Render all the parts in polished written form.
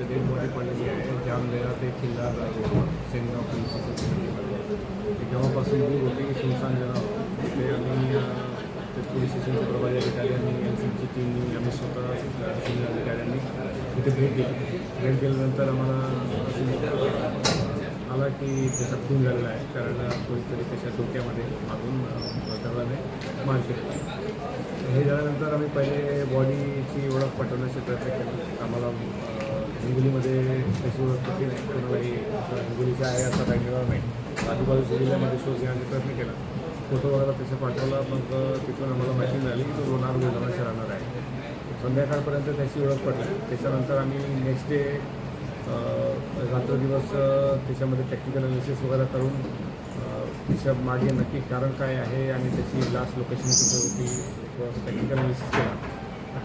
इथं dead body पडलेली आहे. जामनेरा ते खिल्लार सेनगाव पोलीस स्टेशन तेव्हापासून दूर होती की सुनसान जरा ते आम्ही ते पोलीस स्टेशनचे प्रभारी अधिकारी आणि एनसीची टीमनी आम्ही स्वतः सिनियर अधिकाऱ्यांनी तिथे भेट दिली. भेट दिल्यानंतर आम्हाला आला की त्याचा खून झालेला आहे, कारण कोणीतरी त्याच्या डोक्यामध्ये मागून दगडाने मार केला. हे झाल्यानंतर आम्ही पहिले बॉडीची ओळख पटवण्याचा प्रयत्न केला. आम्हाला हिंगोलीमध्ये त्याची ओळख पटली नाही, कोणालाही हिंगोलीचा आहे असा काही मिळाला नाही. आजूबाजूच्या जिल्ह्यामध्ये शोध घेण्याचा प्रयत्न केला. फोटो वगैरे त्याचा पाठवला, मग तिथून आम्हाला माहिती मिळाली की तो लोणार बुलढाणाचा राहणार आहे. संध्याकाळपर्यंत त्याची ओळख पडली. त्याच्यानंतर आम्ही नेक्स्ट डे रात्रदिवस त्याच्यामध्ये टेक्निकल अनालिसिस वगैरे करून त्याच्या मागे नक्की कारण काय आहे आणि त्याची लास्ट लोकेशन कुठे होती टेक्निकल अनालिसिस केला.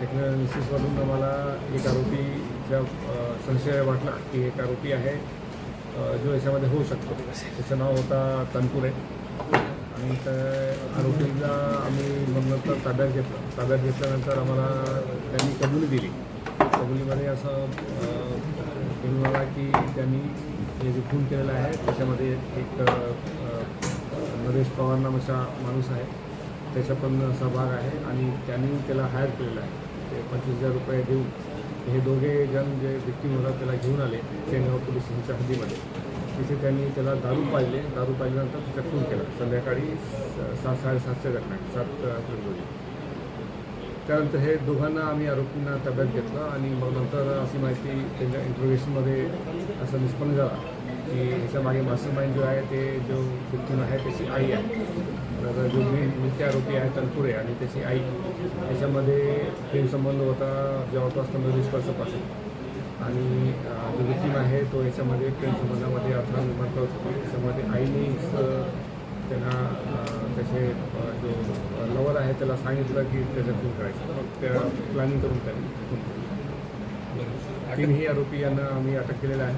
टेक्निकल अनालिसिसमधून आम्हाला एक आरोपीच्या संशय वाटला की एक आरोपी आहे जो याच्यामध्ये होऊ शकतो. त्याचं नाव होता तनपुरे आणि त्या आरोपीला आम्ही मग नंतर ताब्यात घेतलं. ताब्यात घेतल्यानंतर आम्हाला त्यांनी कबुली दिली. कबुलीमध्ये असं कळून आला की त्यांनी हे जे खून केलेलं आहे त्याच्यामध्ये एक नरेश पवार नावाचा माणूस आहे, त्याचा पण सहभाग आहे आणि त्यांनी त्याला हायर केलेला आहे. ते 25,000 रुपये देऊन हे दोघे जण जे विक्टीम होता त्याला घेऊन आले सेनगाव पोलीस स्टेशनच्या हद्दीमध्ये. तिथे त्यांनी त्याला दारू पाजल्यानंतर त्याचा खून केला. संध्याकाळी 7-7:30च्या दरम्यान 7 रोजी. त्यानंतर हे दोघांना आम्ही आरोपींना ताब्यात घेतलं आणि मग नंतर अशी माहिती त्यांच्या इंट्रोगेशनमध्ये असं निष्पन्न झाला की ह्याच्या मागे मास्टरमाइंड जो आहे ते जो विक्टीम आहे त्याची आई आहे. तर जो मुख्य आरोपी आहे तनपुरे आणि त्याची आई त्याच्यामध्ये प्रेमसंबंध होता जवळपास 15-20 वर्षापासून. आणि जो विक्टीम आहे तो याच्यामध्ये प्रेमसंबंधामध्ये अडथळा निर्माण करत होता. त्याच्यामध्ये आईनेच त्यांना त्याचे जो लवर आहे त्याला सांगितलं की त्याचा खून करायचं. मग त्या प्लॅनिंग करून त्यांनी खून केलं. तीनही आरोपी यांना आम्ही अटक केलेला आहे.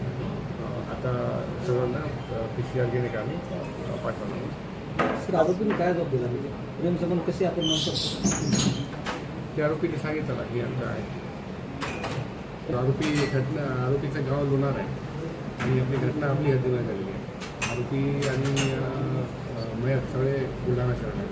आता सर्वांना PCR घेणे आम्ही पाठवणार. सर, आरोपीने काय जबाब दिला? म्हणजे प्रेमसंबंध कसे आपण म्हणतो? त्या आरोपीने सांगितलं ना की आमचं आहे. आरोपीचं गाव लोणार आहे आणि आपली घटना आपली हद्दीमध्ये झालेली आहे. आरोपी आणि मयत सगळे बुलढाणा शहरात आहेत.